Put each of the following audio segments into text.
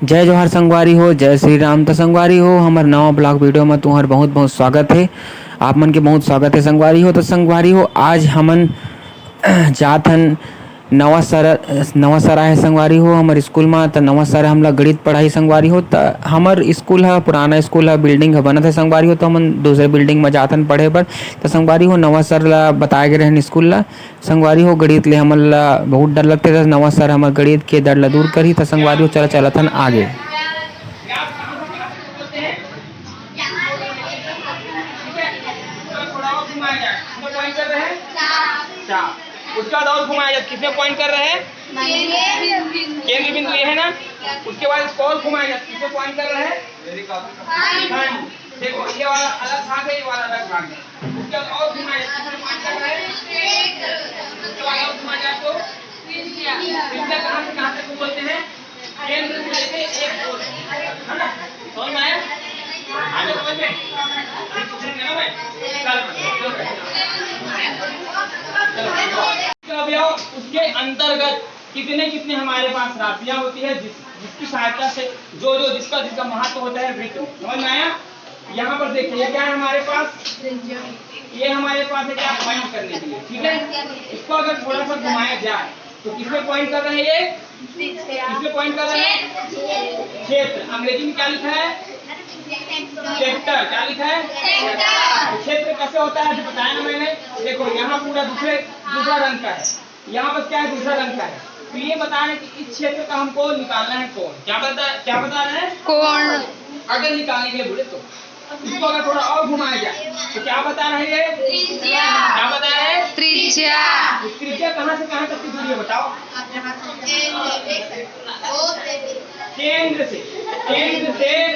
जय जोहार संगवारी हो, जय श्री राम। तो संगवारी हो, हमार नवा ब्लॉग वीडियो में तुम्हार बहुत बहुत स्वागत है। आप मन के बहुत स्वागत है संगवारी हो। तो संगवारी हो, आज हमन जात हन नवा सरा है संगवारी हो हमारे स्कूल में। तो नवा सरा हमला गणित पढ़ाई संगवारी हो। तो हमार स्कूल है पुराना स्कूल है, बिल्डिंग है बनत है संगवारी हो। तो हमन दूसरे बिल्डिंग में जात हन पढ़े बर। तो संगवारी हो, नवा सर ला बताए गए रहन स्कूल ला संगवारी हो गणित ले हमन ला बहुत डर लगते। तो नवा सर हमार गणित के डर ला दूर करी। तो संगवारी हो चला चलत हन आगे। व्यास कहाँ से कहाँ तक बोलते हैं? ठीक है, उसका थोड़ा और घुमाया जाए। किसमें पॉइंट कर रहे हैं? चाप। उसके बाद और घुमाया जाए। किसमें पॉइंट कर रहे हैं? केंद्र बिंदु ये है ना। उसके बाद इसको और घुमाया जाए। किसमें पॉइंट कर रहे हैं? खंड। देखो ये वाला अलग भाग है, ये वाला अलग भाग है। उसके बाद और घुमाया जाए। किसमें पॉइंट कर रहे हैं? उसके बाद और घुमाया जाए तो त्रिज्या कहाँ से कहाँ तक बोलते हैं? केंद्र से लेके एक बोल है ना। समझ में आया? आगे समझ में? पूछेंगे ना भाई? चलो उसके अंतर्गत कितने कितने हमारे पास राशियां होती है जिसकी सहायता से जिसका महत्व होता है वृत्त। समझ में आया? यहाँ पर देखिए क्या है हमारे पास? ये हमारे पास है क्या? पॉइंट करने के लिए। ठीक है, इसको अगर थोड़ा सा घुमाया जाए तो किसमें पॉइंट कर रहे हैं? ये किसमें पॉइंट कर रहे हैं? क्षेत्र। अंग्रेजी में क्या लिखा है? सेक्टर। क्या लिखा है? क्षेत्र कैसे होता है बताया ना मैंने। देखो यहाँ पूरा दूसरा रंग का है, यहाँ पर क्या है? दूसरा रंग का है। तो ये बता रहे कि इस क्षेत्र का हमको निकालना है कोण। क्या बता रहे हैं? कोण। अगर निकालने के लिए बोले तो इसको अगर थोड़ा और घुमाया जाए तो क्या बता रहे हैं? क्या बता रहे हैं? त्रिज्या। त्रिज्या कहाँ से कहाँ तक की दूरी है बताओ? केंद्र से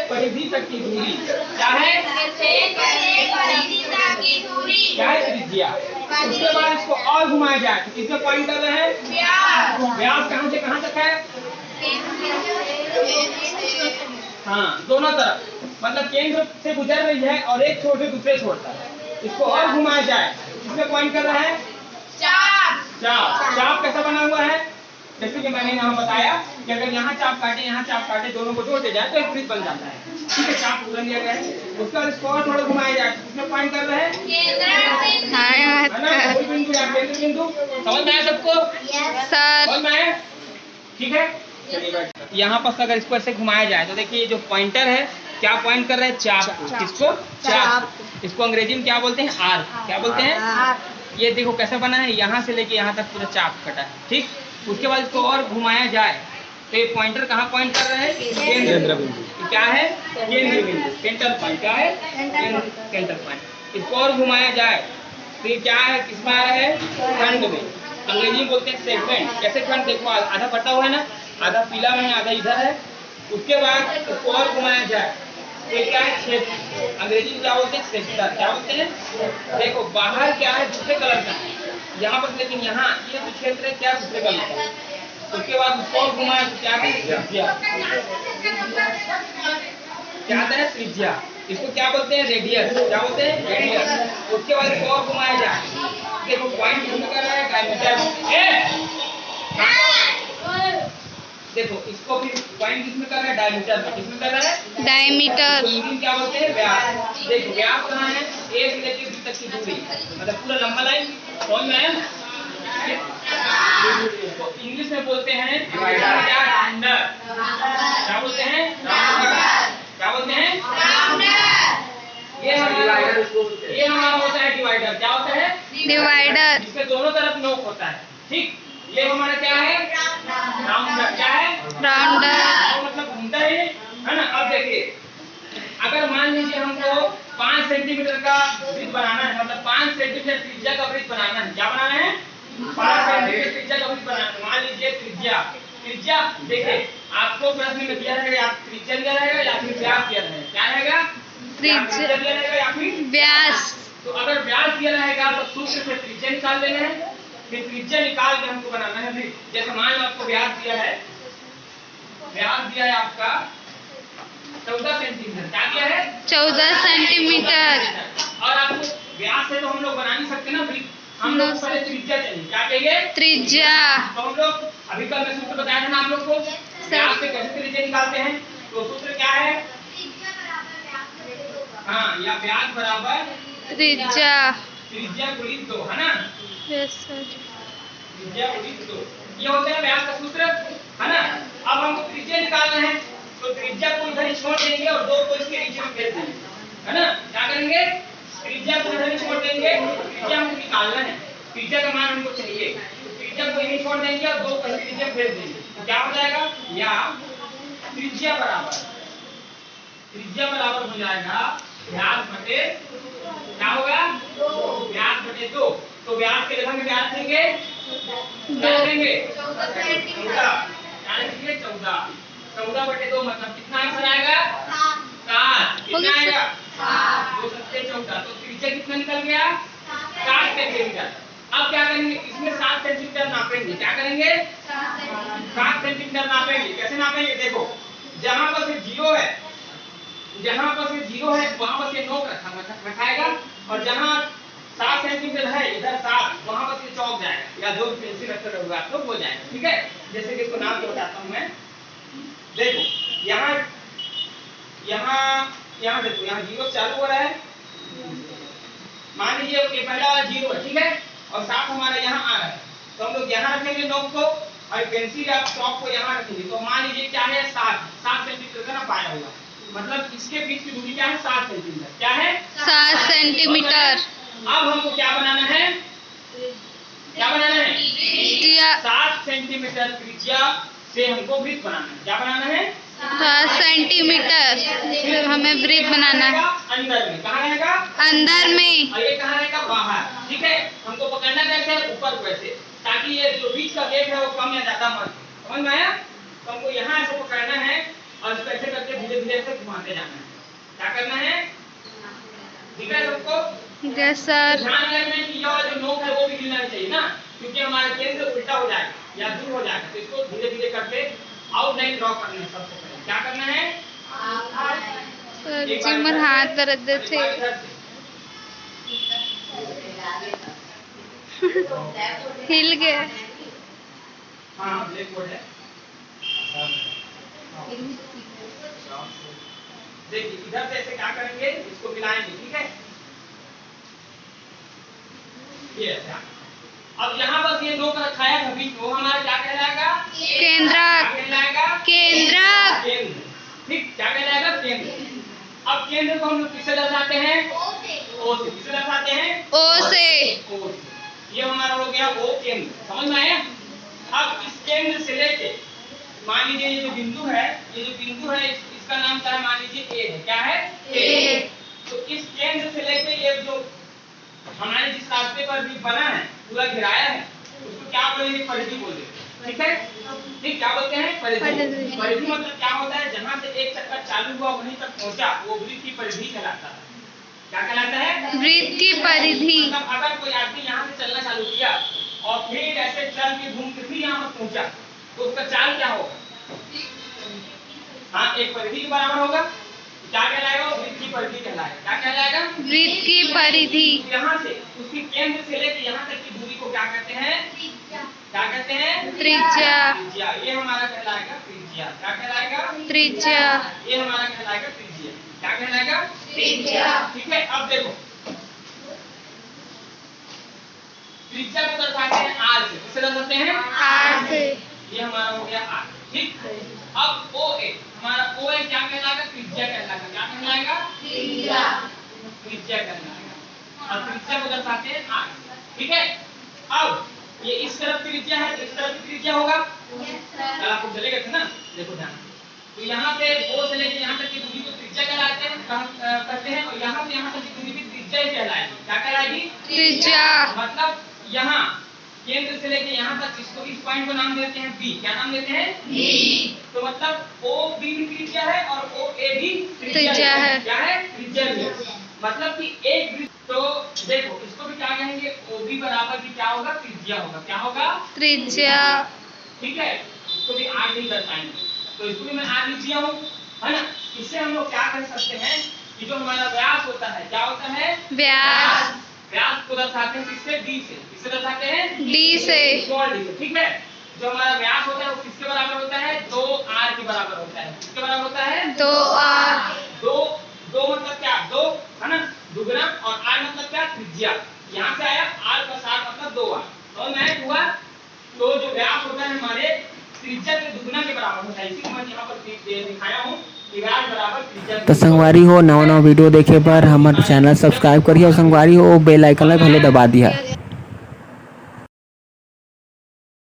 परिधि तक की दूरी क्या है? क्या है? त्रिज्या। उसके बाद इसको और घुमाया जाए तो किसमें पॉइंट कर रहे हैं? व्यास कहाँ से कहाँ तक है? हाँ, दोनों तरफ मतलब केंद्र से गुजर रही है और एक छोर से दूसरे छोर तक। इसको और घुमाया जाए किसमें पॉइंट कर रहा है? चाप कैसा बना हुआ है? जैसे कि मैंने यहाँ बताया कि अगर यहाँ चाप काटे दोनों को जोड़ते जाए तो एक वृत्त बन जाता है। ठीक है, चाप पूरा लिया गया है। उसके बाद इसको और थोड़ा घुमाया जाए किसमें पॉइंट कर रहे हैं? बिंदु या केंद्र बिंदु। समझ में आया सबको? समझ में आया? ठीक है, यहाँ पर अगर इसको ऐसे घुमाया जाए तो देखिए ये जो पॉइंटर है क्या पॉइंट कर रहे हैं? चाप को। किसको? चाप। इसको अंग्रेजी में क्या बोलते हैं? आर्क। क्या बोलते हैं? ये देखो कैसा बना है, यहाँ से लेके यहाँ तक पूरा चाप कटा है। ठीक, उसके बाद इसको और घुमाया जाए तो ये पॉइंटर कहाँ पॉइंट कर रहे हैं? केंद्र बिंदु। क्या है? केंद्र बिंदु, सेंटर पॉइंट। क्या है? Centre point. इसको और घुमाया जाए तो ये क्या है? किसमें आ रहा है? खंड में। अंग्रेजी में बोलते हैं सेगमेंट। कैसे खंड? देखो आधा पटा हुआ है ना, आधा पीला में है, आधा इधर है। उसके बाद इसको और घुमाया जाए तो क्या है? क्षेत्र। अंग्रेजी में क्या बोलते हैं? सेक्टर। क्या बोलते हैं? देखो बाहर क्या है? दूसरे कलर का है यहाँ पर, लेकिन यहाँ ये जो क्षेत्र है क्या? दूसरे कलर का है। उसके बाद उसको और घुमाया तो क्या है? त्रिज्या। क्या आता है? त्रिज्या। इसको क्या बोलते हैं? रेडियस। क्या बोलते हैं? रेडियस। उसके बाद इसको और घुमाया जाए, देखो पॉइंट किसमें कर रहा है? डायमीटर। देखो इसको फिर पॉइंट किसमें कर रहा है? डायमीटर में। किसमें कर रहा है? डायमीटर। इंग्लिश क्या बोलते हैं? व्यास। देखो व्यास कहाँ है? ए से लेकर बी तक की दूरी, मतलब पूरा लंबा लाइन। समझ में आया? तो इंग्लिश में बोलते हैं डिवाइडर या राउंडर। क्या बोलते हैं? राउंडर। क्या बोलते हैं? राउंडर। ये हमारा होता है डिवाइडर। क्या होता है? डिवाइडर। इसके दोनों तरफ नोक होता है। ठीक, ये हमारा क्या है? राउंडर। क्या है? राउंडर। मतलब घूमता है ना। अब देखिए अगर मान लीजिए हमको 5 सेंटीमीटर का वृत्त बनाना है, मतलब 5 सेंटीमीटर त्रिज्या का वृत्त बनाना है। क्या बनाना है? 5 सेंटीमीटर त्रिज्या का वृत्त बनाना है। मान लीजिए त्रिज्या देखिए आपको प्रश्न में दिया रहेगा, या त्रिज्या दिया रहेगा या फिर व्यास दिया रहेगा। क्या रहेगा? त्रिज्या दिया रहेगा या फिर व्यास। तो अगर व्यास दिया रहेगा तो सूत्र से त्रिज्या निकाल लेना है, फिर त्रिज्या निकाल के हमको बनाना है वृत्त। जैसे मान लो आपको व्यास दिया है आपका 14 सेंटीमीटर। क्या दिया है? 14 सेंटीमीटर। और आपको व्यास से तो हम लोग बना नहीं सकते ना वृत्त, हम लोग पहले त्रिज्या चाहिए। क्या चाहिए? त्रिज्या। तो हम लोग अभी कल मैं सूत्र बताया था ना आप लोग को, व्यास से कैसे त्रिज्या निकालते हैं? तो सूत्र क्या है? हाँ, या व्यास बराबर त्रिज्या गुणित 2, है ना? Yes sir. त्रिज्या गुणित 2, ये होता है व्यास का सूत्र, है ना? अब हमको त्रिज्या निकालना है, तो त्रिज्या को इधर ही छोड़ देंगे और 2 को इसके नीचे में फेंक देंगे, है ना? क्या करेंगे? त्रिज्या को इधर ही छोड़ देंगे, त्रिज्या हमको निकालना है, त्रिज्या का मान हमको चाहिए, त्रिज्या को यहीं छोड़ देंगे और 2 को इसके नीचे फेंक देंगे, तो क्या हो जाएगा? या त्रिज्या बराबर हो जाएगा व्यास बटे, क्या होगा? व्यास बटे 2। तो व्यास के जगह में क्या रखेंगे? 14 बटे 2 मतलब कितना आंसर आएगा? 7। कितना आएगा? 2 7 14। तो त्रिज्या कितना निकल गया? 7 सेंटीमीटर। अब क्या करेंगे? इसमें 7 सेंटीमीटर नापेंगे। क्या करेंगे? 7 सेंटीमीटर नापेंगे। कैसे नापेंगे? देखो, जहां पर से 0 है, वहां पर से नोक रखाएगा, और जहां 7 सेंटीमीटर है, इधर 7, वहां पर से चौक जाएगा, या जो पेंसिल रखकर होगा आप लोग हो जाएगा। ठीक है, जैसे कि इसको नाम के बताता हूं मैं। देखो, यहाँ देखो, यहाँ 0 चालू हो रहा है, मान लीजिए ये पहला वाला 0 है, ठीक है, और 7 हमारा यहाँ आ रहा है, तो हम लोग यहाँ रखेंगे नोक को, और पेंसिल या चौक को यहाँ रखेंगे। तो मान लीजिए क्या है? 7 सेंटीमीटर का ना पाया हुआ, मतलब इसके बीच की दूरी क्या है? 7 सेंटीमीटर। क्या है? 7 सेंटीमीटर। अब हमको क्या बनाना है? 7 सेंटीमीटर त्रिज्या से हमको वृत्त बनाना है। क्या बनाना है? 7 सेंटीमीटर से हमें वृत्त बनाना है। अंदर में। कहाँ रहेगा? अंदर में। और ये कहाँ रहेगा? बाहर। ठीक है, हमको पकड़ना कैसे? ऊपर को ऐसे, ताकि ये जो बीच का वेग है वो कम या ज्यादा मत। समझ में आया? तो हमको यहाँ ऐसे पकड़ना है, और इसको ऐसे करके धीरे धीरे ऐसे घुमाते जाना है। क्या करना है? ठीक है सबको? Yes sir. ध्यान रखना है कि यह जो नोक है वो भी हिलना नहीं चाहिए ना, क्योंकि हमारा केंद्र उल्टा हो जाएगा या दूर हो जाएगा। तो इसको धीरे धीरे करके आउटलाइन ड्रॉ करना है। सबसे पहले क्या करना है? सर जी मेरे हाथ दर्द थे। हिल गया। हाँ, ब्लैक बोर्ड है। देखिए, इधर से ऐसे क्या करेंगे? इसको मिलाएंगे। ठीक है, ये ऐसा। अब यहाँ बस ये नोक रखा है अभी, वो हमारा क्या कहलाएगा? केंद्रक। केंद्र। ठीक, क्या कहलाएगा? केंद्र। अब केंद्र को हम लोग किससे दर्शाते हैं? ओ से। किससे दर्शाते हैं? ओ से। ये हमारा हो गया ओ केंद्र। समझ में आया? अब इस केंद्र से लेके मान लीजिए ये जो बिंदु है, इसका नाम क्या है? मान लीजिए ए है। क्या है? ए। तो इस केंद्र से लेके ये जो हमारे जिस रास्ते पर भी बना है, पूरा घिराया है, उसको क्या बोलेंगे? परिधि बोलेंगे। ठीक है, ठीक, क्या बोलते हैं? परिधि मतलब क्या होता है? जहाँ से एक चक्कर चालू हुआ वहीं तक पहुंचा, वो वृत्त की परिधि कहलाता है। क्या कहलाता है? वृत्त की परिधि। मतलब अगर कोई आदमी यहाँ से चलना चालू किया और फिर ऐसे चल के घूम के फिर यहाँ पर पहुंचा, तो उसका चाल क्या होगा? हाँ, एक परिधि के बराबर होगा। क्या कहलाएगा? वृत्त की परिधि कहलाएगा। क्या कहलाएगा? वृत्त की परिधि। यहाँ से उसके केंद्र से लेकर यहाँ तक की दूरी को क्या कहते हैं? क्या कहते हैं? त्रिज्या। ये हमारा कहलाएगा त्रिज्या। क्या कहलाएगा? त्रिज्या। ये हमारा कहलाएगा त्रिज्या। क्या कहलाएगा? त्रिज्या। ठीक है, अब देखो, त्रिज्या को दर्शाते हैं आर से। किससे दर्शाते हैं? आर से। ये हमारा हो गया आर। ठीक, अब ओ ए, हमारा ओ ए क्या कहलाएगा? त्रिज्या कहलाएगा। क्या कहलाएगा? त्रिज्या कहलाएगा। और त्रिज्या को दर्शाते हैं आर। ठीक है, अब ये इस तरफ त्रिज्या है, इस तरफ त्रिज्या होगा। कल आपको चलेगा था ना? देखो ध्यान, तो यहाँ से ओ से लेकर यहाँ तक की दूरी को त्रिज्या कहलाते हैं, करते हैं, और यहाँ से यहाँ तक की दूरी भी त्रिज्या ही कहलाएगी। क्या कहलाएगी? त्रिज्या। मतलब यहाँ केंद्र से लेकर यहाँ तक, इसको इस पॉइंट को नाम देते हैं बी। क्या नाम देते हैं? बी। तो मतलब ओ बी भी त्रिज्या है और ओ ए भी त्रिज्या है। क्या है? त्रिज्या भी। मतलब कि एक वृत्त, तो देखो इसको भी क्या कहेंगे? ओ बी बराबर भी क्या होगा? त्रिज्या होगा। क्या होगा? त्रिज्या। ठीक है, इसको भी आर नहीं दर्शाएंगे, तो इसको भी मैं आर लिख दिया हूँ, है ना? इससे हम लोग क्या कर सकते हैं कि जो हमारा व्यास होता है, क्या होता है? व्यास को दर्शाते हैं किससे? डी से। किससे दर्शाते हैं? डी से। स्मॉल डी से। ठीक है, जो हमारा व्यास होता है वो किसके बराबर होता है, 2r के बराबर होता है। किसके बराबर होता है, 2r। दो दो मतलब क्या, 2 है ना, दुगना, और r मतलब क्या, त्रिज्या। यहाँ से आया r + r मतलब 2r, और मैं हुआ। तो जो व्यास होता है हमारे त्रिज्या के दुगना के बराबर होता है, इसी को मैं यहाँ पर दिखाया हूँ कि व्यास बराबर त्रिज्या। तो संगवारी हो नवा नवा वीडियो देखे पर हमारे चैनल सब्सक्राइब करिए और संगवारी हो बेल आइकन ला भले दबा दिया।